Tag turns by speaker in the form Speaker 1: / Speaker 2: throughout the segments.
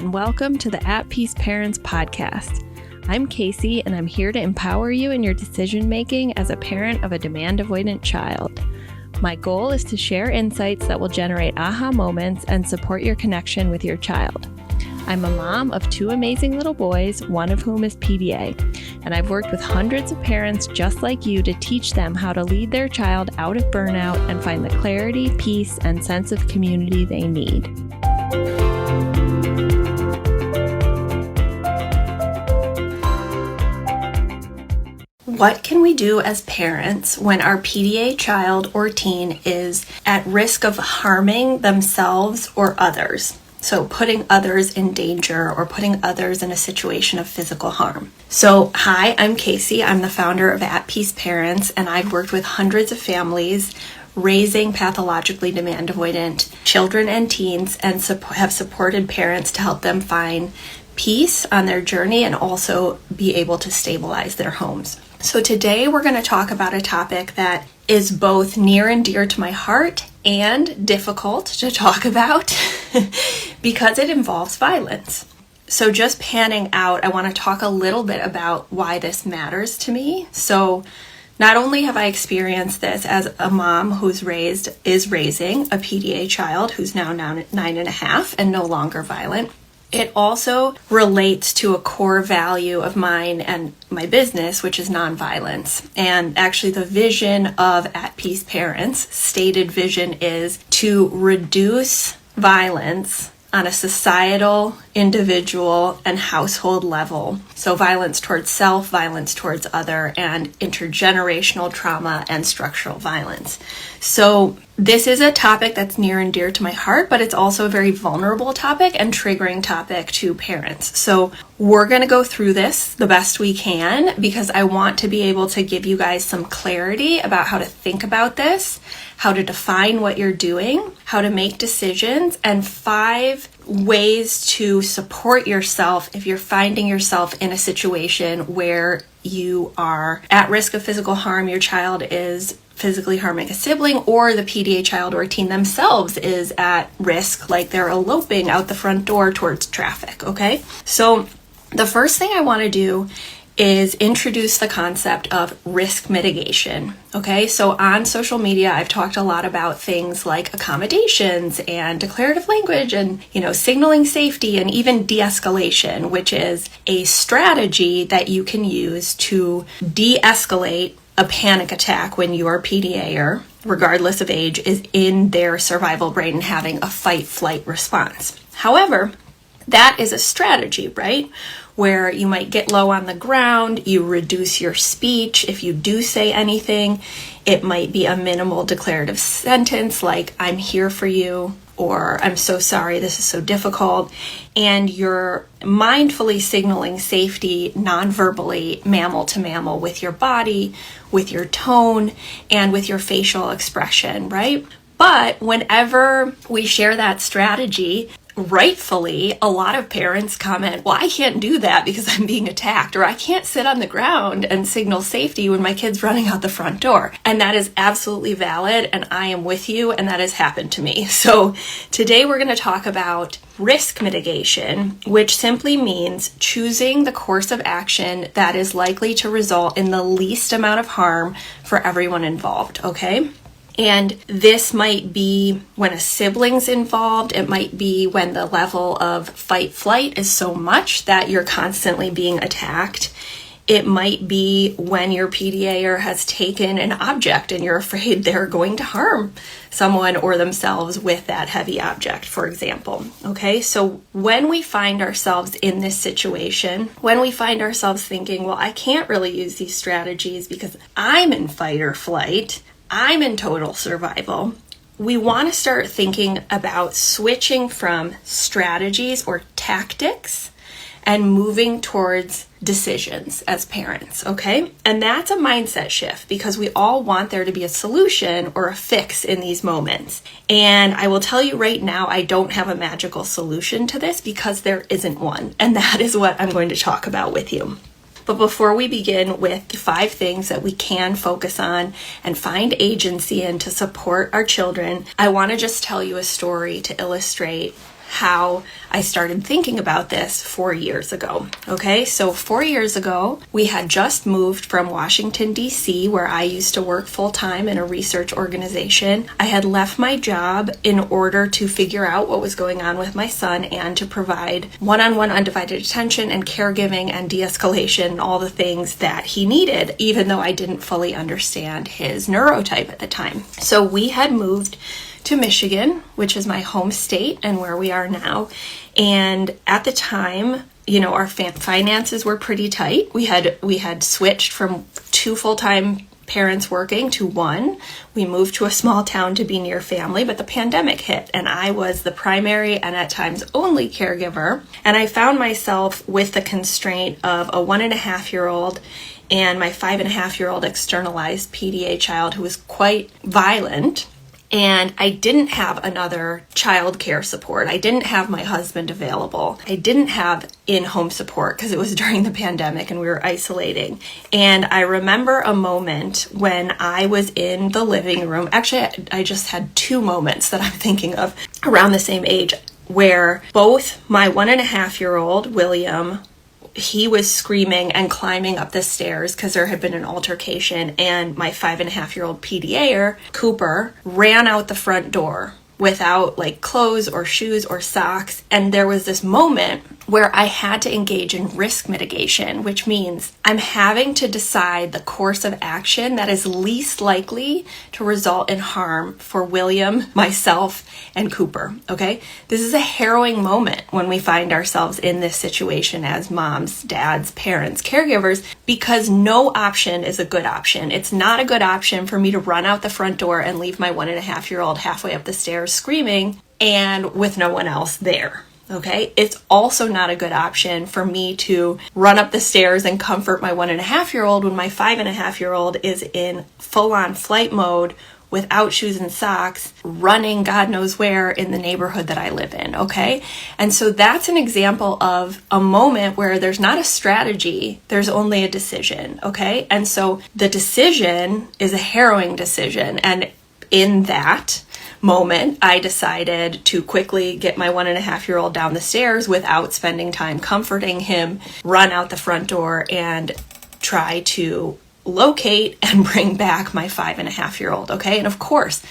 Speaker 1: and welcome to the At Peace Parents podcast. I'm Casey, and I'm here to empower you in your decision-making as a parent of a demand-avoidant child. My goal is to share insights that will generate aha moments and support your connection with your child. I'm a mom of two amazing little boys, one of whom is PDA, and I've worked with hundreds of parents just like you to teach them how to lead their child out of burnout and find the clarity, peace, and sense of community they need. What can we do as parents when our PDA child or teen is at risk of harming themselves or others? So putting others in danger or putting others in a situation of physical harm. So, hi, I'm Casey. I'm the founder of At Peace Parents, and I've worked with hundreds of families raising pathologically demand avoidant children and teens, and have supported parents to help them find peace on their journey and also be able to stabilize their homes. So today we're going to talk about a topic that is both near and dear to my heart and difficult to talk about because it involves violence. So just panning out, I want to talk a little bit about why this matters to me. So not only have I experienced this as a mom who's raising a PDA child who's now 9.5 and no longer violent, it also relates to a core value of mine and my business, which is nonviolence. And actually the vision of At Peace Parents, stated vision, is to reduce violence on a societal, individual, and household level. So violence towards self, violence towards other, and intergenerational trauma and structural violence. So this is a topic that's near and dear to my heart, but it's also a very vulnerable topic and triggering topic to parents. So we're going to go through this the best we can because I want to be able to give you guys some clarity about how to think about this, how to define what you're doing, how to make decisions, and 5 ways to support yourself if you're finding yourself in a situation where you are at risk of physical harm, your child is physically harming a sibling, or the PDA child or teen themselves is at risk, like they're eloping out the front door towards traffic, okay? So the first thing I want to do is introduce the concept of risk mitigation, okay? So on social media, I've talked a lot about things like accommodations and declarative language and, signaling safety and even de-escalation, which is a strategy that you can use to de-escalate a panic attack when your PDAer, regardless of age, is in their survival brain and having a fight-flight response. However, that is a strategy, right? Where you might get low on the ground, you reduce your speech. If you do say anything, it might be a minimal declarative sentence like, I'm here for you, or I'm so sorry, this is so difficult. And you're mindfully signaling safety non-verbally, mammal to mammal, with your body, with your tone, and with your facial expression, right? But whenever we share that strategy, rightfully, a lot of parents comment, well, I can't do that because I'm being attacked, or I can't sit on the ground and signal safety when my kid's running out the front door. And that is absolutely valid, and I am with you, and that has happened to me. So today we're going to talk about risk mitigation, which simply means choosing the course of action that is likely to result in the least amount of harm for everyone involved, okay? And this might be when a sibling's involved. It might be when the level of fight-flight is so much that you're constantly being attacked. It might be when your PDAer has taken an object and you're afraid they're going to harm someone or themselves with that heavy object, for example. Okay, so when we find ourselves in this situation, when we find ourselves thinking, well, I can't really use these strategies because I'm in fight or flight, I'm in total survival, we want to start thinking about switching from strategies or tactics and moving towards decisions as parents, okay? And that's a mindset shift because we all want there to be a solution or a fix in these moments. And I will tell you right now, I don't have a magical solution to this because there isn't one. And that is what I'm going to talk about with you. But before we begin with the 5 things that we can focus on and find agency in to support our children, I want to just tell you a story to illustrate how I started thinking about this 4 years ago. Okay, so 4 years ago, we had just moved from Washington, D.C., where I used to work full-time in a research organization. I had left my job in order to figure out what was going on with my son and to provide one-on-one undivided attention and caregiving and de-escalation, all the things that he needed, even though I didn't fully understand his neurotype at the time. So we had moved to Michigan, which is my home state and where we are now. And at the time, our finances were pretty tight. We had switched from 2 full-time parents working to 1. We moved to a small town to be near family, but the pandemic hit and I was the primary and at times only caregiver. And I found myself with the constraint of a 1.5-year-old and my 5.5-year-old externalized PDA child who was quite violent. And I didn't have another child care support. I didn't have my husband available. I didn't have in-home support because it was during the pandemic and we were isolating. And I remember a moment when I was in the living room. Actually, I just had 2 moments that I'm thinking of around the same age where both my 1.5-year-old, William, he was screaming and climbing up the stairs because there had been an altercation, and my 5.5-year-old PDA-er, Cooper, ran out the front door without clothes or shoes or socks. And there was this moment where I had to engage in risk mitigation, which means I'm having to decide the course of action that is least likely to result in harm for William, myself, and Cooper, okay? This is a harrowing moment when we find ourselves in this situation as moms, dads, parents, caregivers, because no option is a good option. It's not a good option for me to run out the front door and leave my 1.5-year-old halfway up the stairs screaming and with no one else there. Okay, it's also not a good option for me to run up the stairs and comfort my 1.5-year-old when my 5.5-year-old is in full-on flight mode without shoes and socks, running God knows where in the neighborhood that I live in, okay? And so that's an example of a moment where there's not a strategy, there's only a decision, okay? And so the decision is a harrowing decision, and in that moment, I decided to quickly get my 1.5-year-old down the stairs without spending time comforting him, run out the front door, and try to locate and bring back my 5.5-year-old, okay? And of course,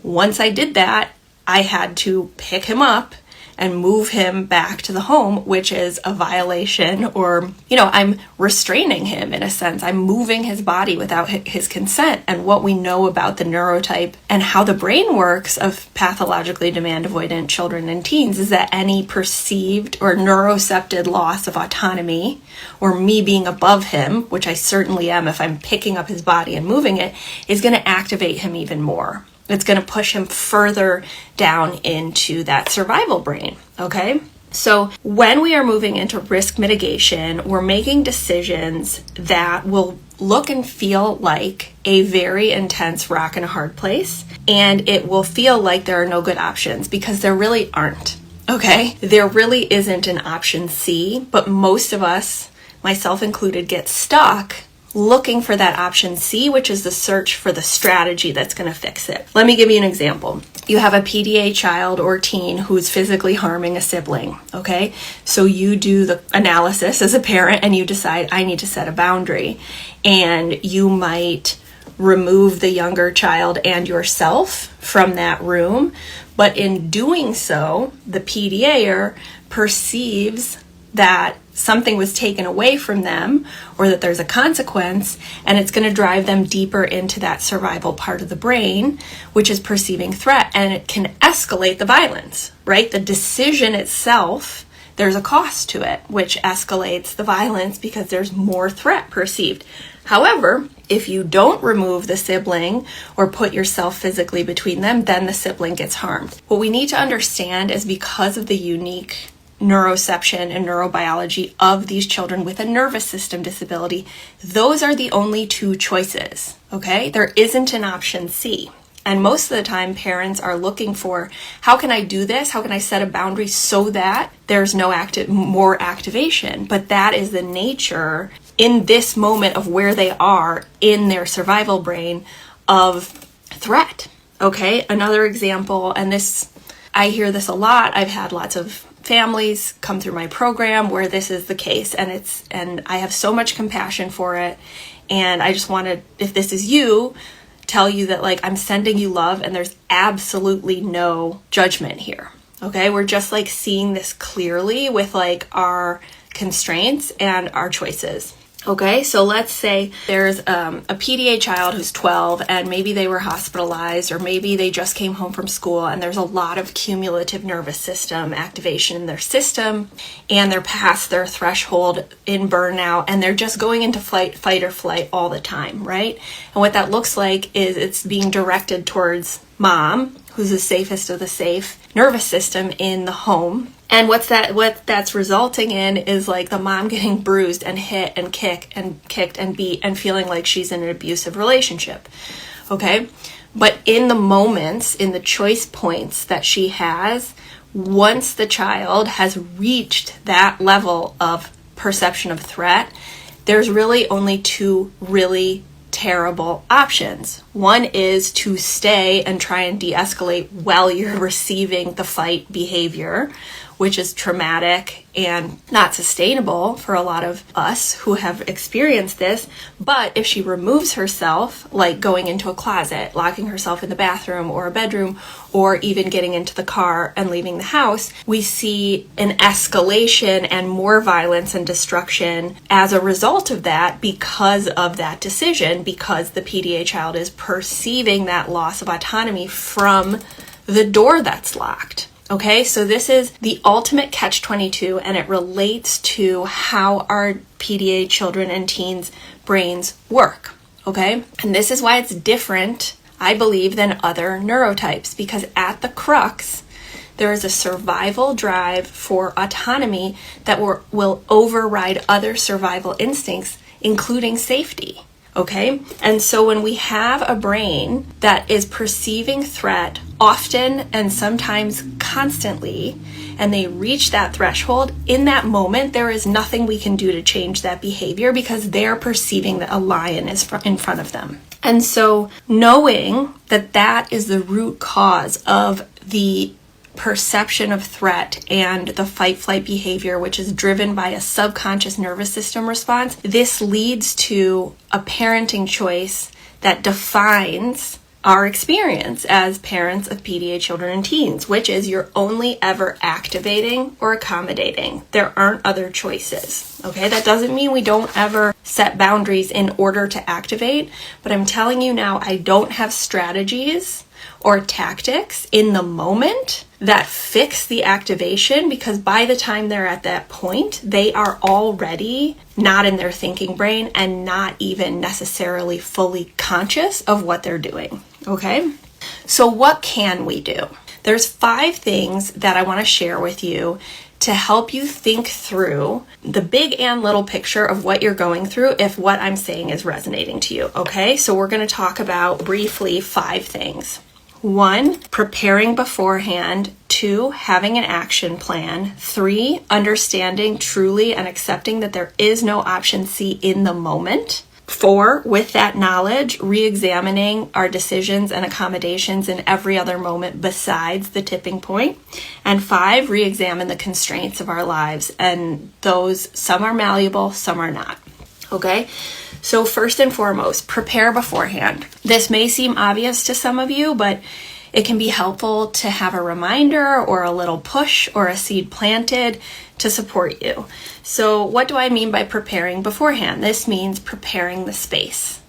Speaker 1: once I did that, I had to pick him up and move him back to the home, which is a violation, or, I'm restraining him in a sense. I'm moving his body without his consent. And what we know about the neurotype and how the brain works of pathologically demand avoidant children and teens is that any perceived or neurocepted loss of autonomy, or me being above him, which I certainly am if I'm picking up his body and moving it, is going to activate him even more. It's going to push him further down into that survival brain, okay? So when we are moving into risk mitigation, we're making decisions that will look and feel like a very intense rock and a hard place, and it will feel like there are no good options because there really aren't, okay? There really isn't an option C, but most of us, myself included, get stuck looking for that option C, which is the search for the strategy that's going to fix it. Let me give you an example. You have a PDA child or teen who's physically harming a sibling, okay? So you do the analysis as a parent and you decide, I need to set a boundary. And you might remove the younger child and yourself from that room, but in doing so, the PDA-er perceives that something was taken away from them or that there's a consequence, and it's going to drive them deeper into that survival part of the brain, which is perceiving threat, and it can escalate the violence, right? The decision itself, there's a cost to it, which escalates the violence because there's more threat perceived. However, if you don't remove the sibling or put yourself physically between them, then the sibling gets harmed. What we need to understand is because of the unique neuroception and neurobiology of these children with a nervous system disability, those are the only 2 choices, okay? There isn't an option C. And most of the time, parents are looking for, how can I do this? How can I set a boundary so that there's no more activation? But that is the nature in this moment of where they are in their survival brain of threat, okay? Another example, and this I hear this a lot. I've had lots of families come through my program where this is the case, and I have so much compassion for it. And I just want to, if this is you, tell you that like I'm sending you love, and there's absolutely no judgment here. Okay, we're just like seeing this clearly with like our constraints and our choices. Okay, so let's say there's a PDA child who's 12 and maybe they were hospitalized, or maybe they just came home from school and there's a lot of cumulative nervous system activation in their system, and they're past their threshold in burnout and they're just going into fight or flight all the time, right? And what that looks like is it's being directed towards mom, who's the safest of the safe nervous system in the home. And what that's resulting in is like the mom getting bruised and hit and kicked and beat and feeling like she's in an abusive relationship. Okay? But in the moments, in the choice points that she has, once the child has reached that level of perception of threat, there's really only two really terrible options. One is to stay and try and de-escalate while you're receiving the fight behavior, which is traumatic and not sustainable for a lot of us who have experienced this. But if she removes herself, like going into a closet, locking herself in the bathroom or a bedroom, or even getting into the car and leaving the house, we see an escalation and more violence and destruction as a result of that, because of that decision, because the PDA child is perceiving that loss of autonomy from the door that's locked. Okay, so this is the ultimate catch-22, and it relates to how our PDA children and teens' brains work, okay? And this is why it's different, I believe, than other neurotypes, because at the crux, there is a survival drive for autonomy that will override other survival instincts, including safety. Okay? And so when we have a brain that is perceiving threat often and sometimes constantly, and they reach that threshold, in that moment, there is nothing we can do to change that behavior because they're perceiving that a lion is in front of them. And so knowing that that is the root cause of the perception of threat and the fight-flight behavior, which is driven by a subconscious nervous system response, this leads to a parenting choice that defines our experience as parents of PDA children and teens, which is you're only ever activating or accommodating. There aren't other choices. Okay, that doesn't mean we don't ever set boundaries in order to activate, but I'm telling you now, I don't have strategies or tactics in the moment that fix the activation, because by the time they're at that point, they are already not in their thinking brain and not even necessarily fully conscious of what they're doing. Okay? So what can we do? There's 5 things that I want to share with you to help you think through the big and little picture of what you're going through if what I'm saying is resonating to you. Okay? So we're going to talk about briefly 5 things. 1, preparing beforehand. 2, having an action plan. 3, understanding truly and accepting that there is no option C in the moment. 4, with that knowledge, re-examining our decisions and accommodations in every other moment besides the tipping point. And 5, re-examine the constraints of our lives. And those, some are malleable, some are not. Okay? So first and foremost, prepare beforehand. This may seem obvious to some of you, but it can be helpful to have a reminder or a little push or a seed planted to support you. So what do I mean by preparing beforehand? This means preparing the space.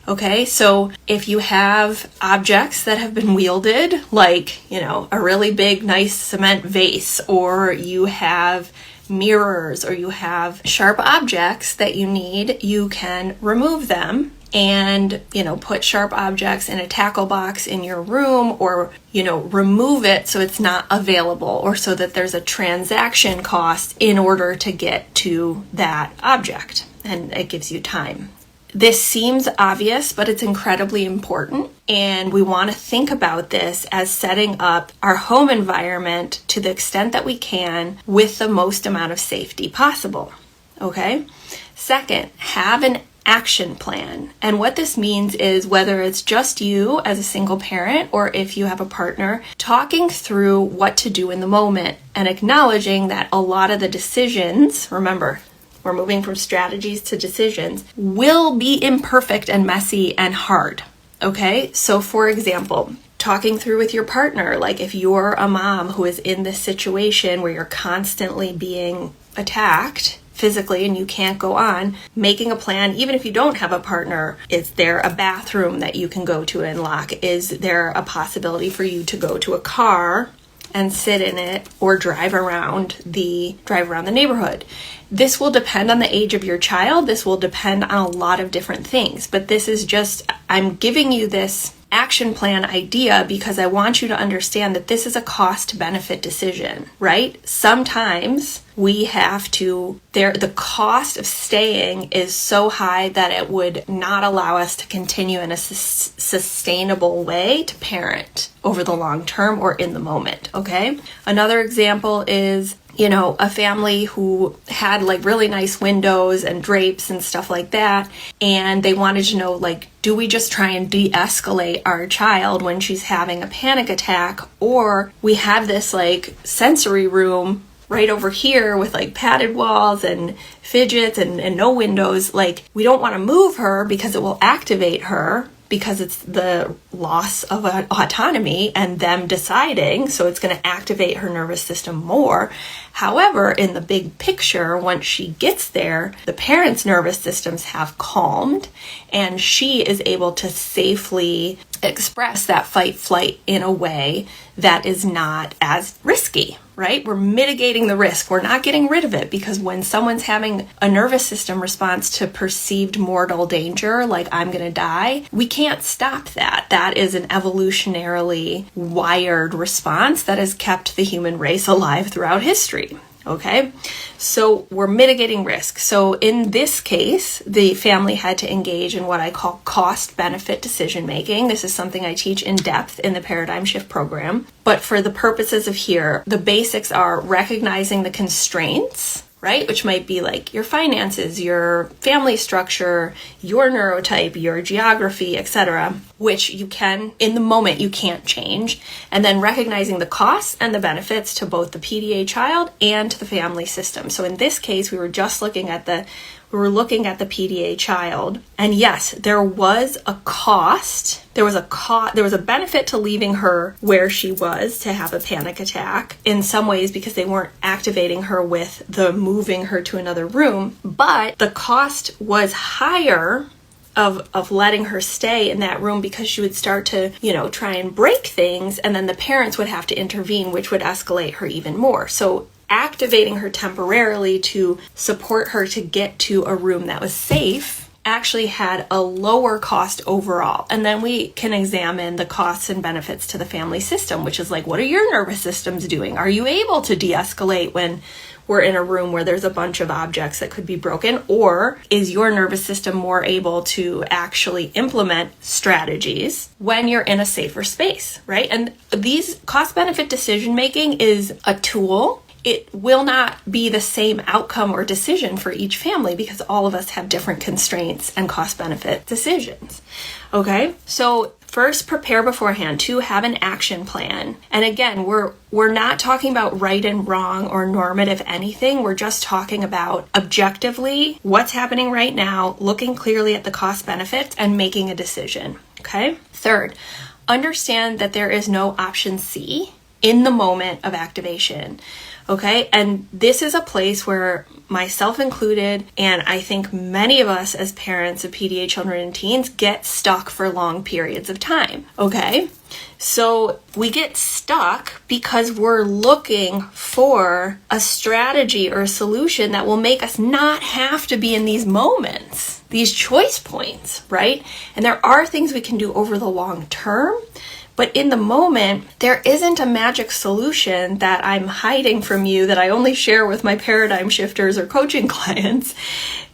Speaker 1: Okay, so if you have objects that have been wielded, like, a really big, nice cement vase, or you have mirrors, or you have sharp objects that you need, you can remove them and, put sharp objects in a tackle box in your room, or, remove it so it's not available, or so that there's a transaction cost in order to get to that object, and it gives you time. This seems obvious, but it's incredibly important, and we want to think about this as setting up our home environment to the extent that we can with the most amount of safety possible. Okay? Second, have an action plan. And what this means is whether it's just you as a single parent or if you have a partner, talking through what to do in the moment and acknowledging that a lot of the decisions, remember, we're moving from strategies to decisions, will be imperfect and messy and hard. Okay? So for example, talking through with your partner, like if you're a mom who is in this situation where you're constantly being attacked physically and you can't go on, making a plan, even if you don't have a partner. Is there a bathroom that you can go to and lock? Is there a possibility for you to go to a car and sit in it or drive around the neighborhood? This will depend on the age of your child. This will depend on a lot of different things, but this is just, I'm giving you this action plan idea because I want you to understand that this is a cost benefit decision, right? Sometimes we have to, the cost of staying is so high that it would not allow us to continue in a sustainable way to parent over the long term or in the moment, okay? Another example is, a family who had like really nice windows and drapes and stuff like that. And they wanted to know, like, do we just try and de-escalate our child when she's having a panic attack? Or we have this like sensory room right over here with like padded walls and fidgets and no windows. Like, we don't want to move her because it will activate her, because it's the loss of autonomy and them deciding, so it's going to activate her nervous system more. However, in the big picture, once she gets there, the parents' nervous systems have calmed and she is able to safely express that fight flight in a way that is not as risky, right? We're mitigating the risk. We're not getting rid of it, because when someone's having a nervous system response to perceived mortal danger, like I'm going to die, we can't stop that. That is an evolutionarily wired response that has kept the human race alive throughout history. Okay, so we're mitigating risk. So in this case, the family had to engage in what I call cost-benefit decision making. This is something I teach in depth in the Paradigm Shift program. But for the purposes of here, the basics are recognizing the constraints, right? Which might be like your finances, your family structure, your neurotype, your geography, etc., which you can, in the moment, you can't change. And then recognizing the costs and the benefits to both the PDA child and to the family system. So in this case, we were looking at the PDA child. And yes, there was a cost. There was a benefit to leaving her where she was to have a panic attack in some ways, because they weren't activating her with the moving her to another room. But the cost was higher of letting her stay in that room, because she would start to, try and break things, and then the parents would have to intervene, which would escalate her even more. So activating her temporarily to support her to get to a room that was safe actually had a lower cost overall. And then we can examine the costs and benefits to the family system, which is like, what are your nervous systems doing? Are you able to de-escalate when we're in a room where there's a bunch of objects that could be broken? Or is your nervous system more able to actually implement strategies when you're in a safer space, right? And these cost-benefit decision-making is a tool. It will not be the same outcome or decision for each family, because all of us have different constraints and cost-benefit decisions. Okay, so first, prepare beforehand to have an action plan. And again, we're not talking about right and wrong or normative anything. We're just talking about objectively what's happening right now, looking clearly at the cost benefits and making a decision. Okay. Third, understand that there is no option C in the moment of activation. Okay, and this is a place where myself included, and I think many of us as parents of PDA children and teens get stuck for long periods of time. Okay, so we get stuck because we're looking for a strategy or a solution that will make us not have to be in these moments, these choice points, right? And there are things we can do over the long term. But in the moment, there isn't a magic solution that I'm hiding from you that I only share with my paradigm shifters or coaching clients,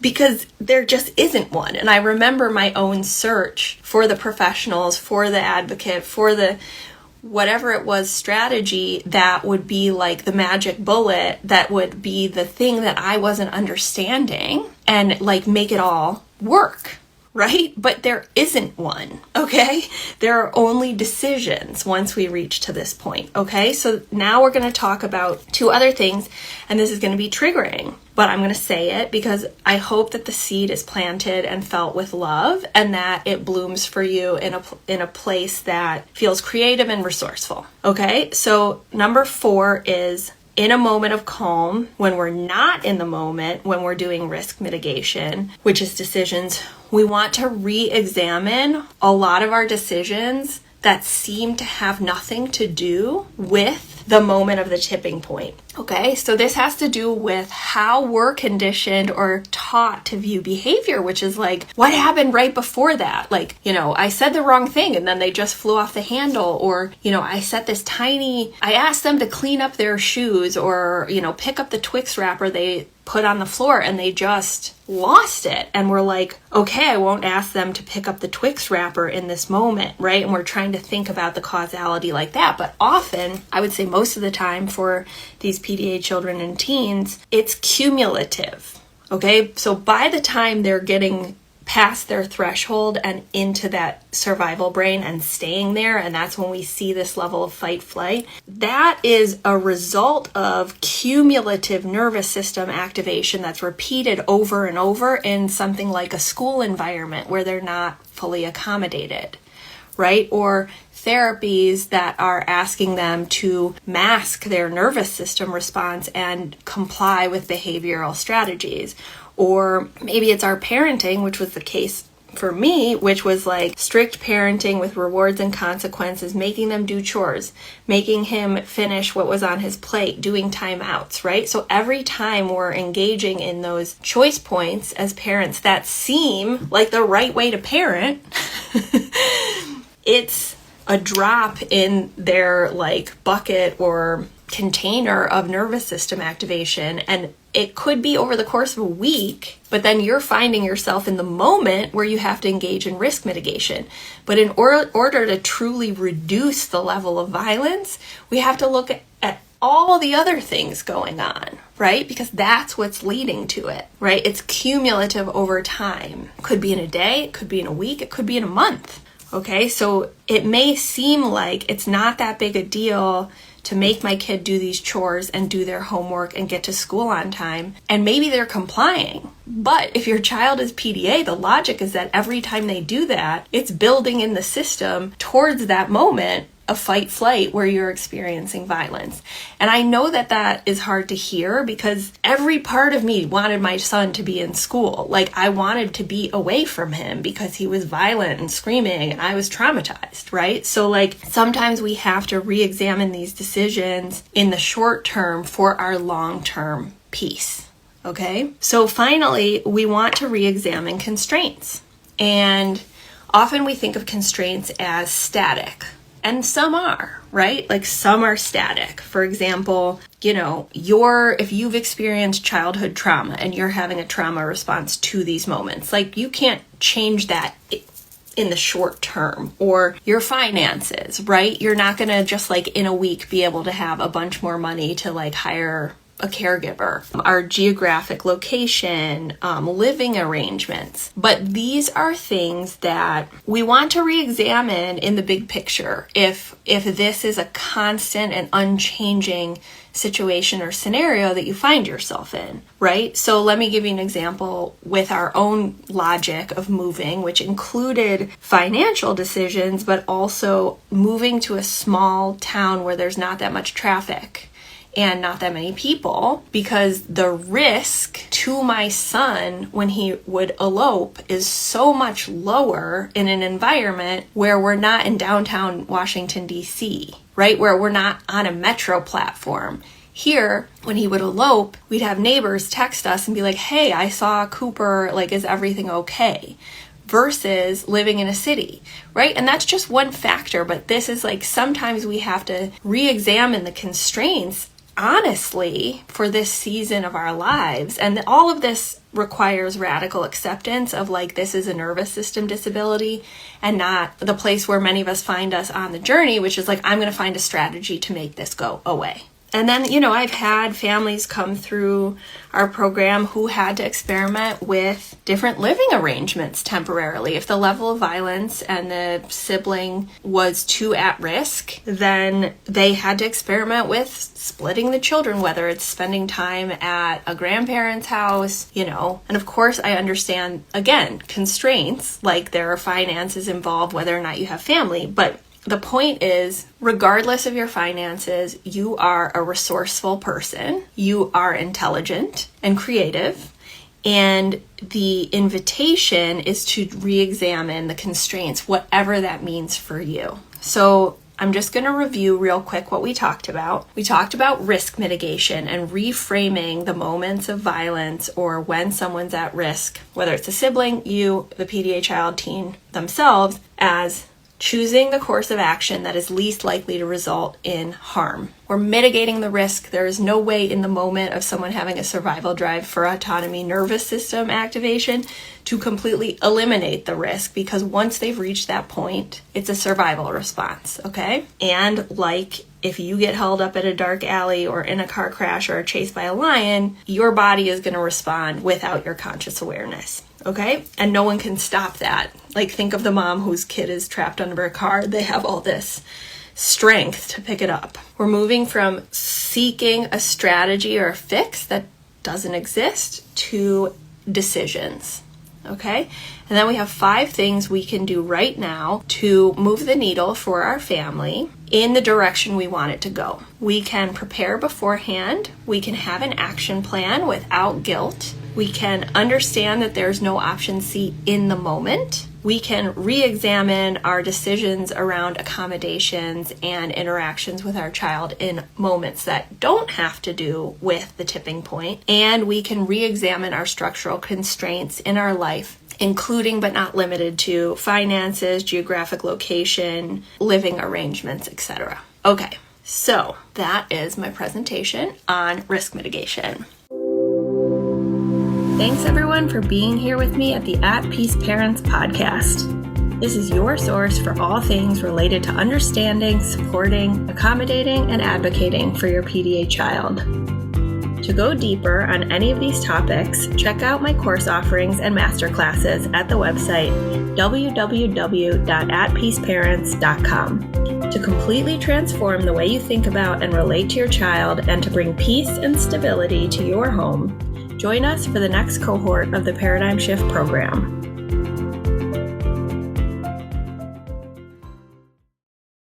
Speaker 1: because there just isn't one. And I remember my own search for the professionals, for the advocate, for the whatever it was strategy that would be like the magic bullet, that would be the thing that I wasn't understanding and like make it all work, right? But there isn't one, okay? There are only decisions once we reach to this point, okay? So now we're going to talk about two other things, and this is going to be triggering, but I'm going to say it because I hope that the seed is planted and felt with love, and that it blooms for you in a place that feels creative and resourceful, okay? So number 4 is in a moment of calm, when we're not in the moment, when we're doing risk mitigation, which is decisions, we want to re-examine a lot of our decisions that seem to have nothing to do with the moment of the tipping point. Okay, so this has to do with how we're conditioned or taught to view behavior, which is like, what happened right before that? Like, I said the wrong thing and then they just flew off the handle, or, I asked them to clean up their shoes, or, pick up the Twix wrapper they put on the floor and they just lost it. And we're like, okay, I won't ask them to pick up the Twix wrapper in this moment, right? And we're trying to think about the causality like that. But often, I would say most of the time for these PDA children and teens, it's cumulative, okay? So by the time they're getting past their threshold and into that survival brain and staying there, and that's when we see this level of fight flight, that is a result of cumulative nervous system activation that's repeated over and over in something like a school environment where they're not fully accommodated, right? Or therapies that are asking them to mask their nervous system response and comply with behavioral strategies. Or maybe it's our parenting, which was the case for me, which was like strict parenting with rewards and consequences, making them do chores, making him finish what was on his plate, doing timeouts, right? So every time we're engaging in those choice points as parents that seem like the right way to parent, it's a drop in their like bucket or container of nervous system activation. And it could be over the course of a week, but then you're finding yourself in the moment where you have to engage in risk mitigation. But in order to truly reduce the level of violence, we have to look at all the other things going on, right? Because that's what's leading to it, right? It's cumulative over time. It could be in a day, it could be in a week, it could be in a month. Okay, so it may seem like it's not that big a deal to make my kid do these chores and do their homework and get to school on time, and maybe they're complying. But if your child is PDA, the logic is that every time they do that, it's building in the system towards that moment of fight flight where you're experiencing violence. And I know that that is hard to hear because every part of me wanted my son to be in school. Like I wanted to be away from him because he was violent and screaming and I was traumatized, right? So like sometimes we have to re-examine these decisions in the short term for our long-term peace. Okay? So finally, we want to re-examine constraints. And often we think of constraints as static. And some are, right? Like some are static. For example, if you've experienced childhood trauma and you're having a trauma response to these moments, like you can't change that in the short term. Or your finances, right? You're not going to just like in a week be able to have a bunch more money to like hire a caregiver, our geographic location, living arrangements. But these are things that we want to re-examine in the big picture if this is a constant and unchanging situation or scenario that you find yourself in, right? So let me give you an example with our own logic of moving, which included financial decisions, but also moving to a small town where there's not that much traffic and not that many people, because the risk to my son when he would elope is so much lower in an environment where we're not in downtown Washington, D.C., right? Where we're not on a metro platform. Here, when he would elope, we'd have neighbors text us and be like, hey, I saw Cooper, like, is everything okay? Versus living in a city, right? And that's just one factor, but this is like sometimes we have to re-examine the constraints honestly for this season of our lives. And all of this requires radical acceptance of like, this is a nervous system disability and not the place where many of us find us on the journey, which is like, I'm going to find a strategy to make this go away. And then, I've had families come through our program who had to experiment with different living arrangements temporarily. If the level of violence and the sibling was too at risk, then they had to experiment with splitting the children, whether it's spending time at a grandparent's house, And of course, I understand, again, constraints, like there are finances involved, whether or not you have family, but the point is, regardless of your finances, you are a resourceful person, you are intelligent and creative, and the invitation is to re-examine the constraints, whatever that means for you. So I'm just going to review real quick what we talked about. We talked about risk mitigation and reframing the moments of violence or when someone's at risk, whether it's a sibling, you, the PDA child, teen themselves, as choosing the course of action that is least likely to result in harm. We're mitigating the risk. There is no way in the moment of someone having a survival drive for autonomy nervous system activation to completely eliminate the risk, because once they've reached that point, it's a survival response, okay? And like if you get held up at a dark alley or in a car crash or chased by a lion, your body is going to respond without your conscious awareness. Okay? And no one can stop that. Like, think of the mom whose kid is trapped under a car. They have all this strength to pick it up. We're moving from seeking a strategy or a fix that doesn't exist to decisions. Okay? And then we have 5 things we can do right now to move the needle for our family in the direction we want it to go. We can prepare beforehand. We can have an action plan without guilt. We can understand that there's no option C in the moment. We can re-examine our decisions around accommodations and interactions with our child in moments that don't have to do with the tipping point. And we can re-examine our structural constraints in our life, including but not limited to finances, geographic location, living arrangements, etc. Okay, so that is my presentation on risk mitigation. Thanks everyone for being here with me at the At Peace Parents podcast. This is your source for all things related to understanding, supporting, accommodating, and advocating for your PDA child. To go deeper on any of these topics, check out my course offerings and masterclasses at the website www.atpeaceparents.com. To completely transform the way you think about and relate to your child and to bring peace and stability to your home, join us for the next cohort of the Paradigm Shift program.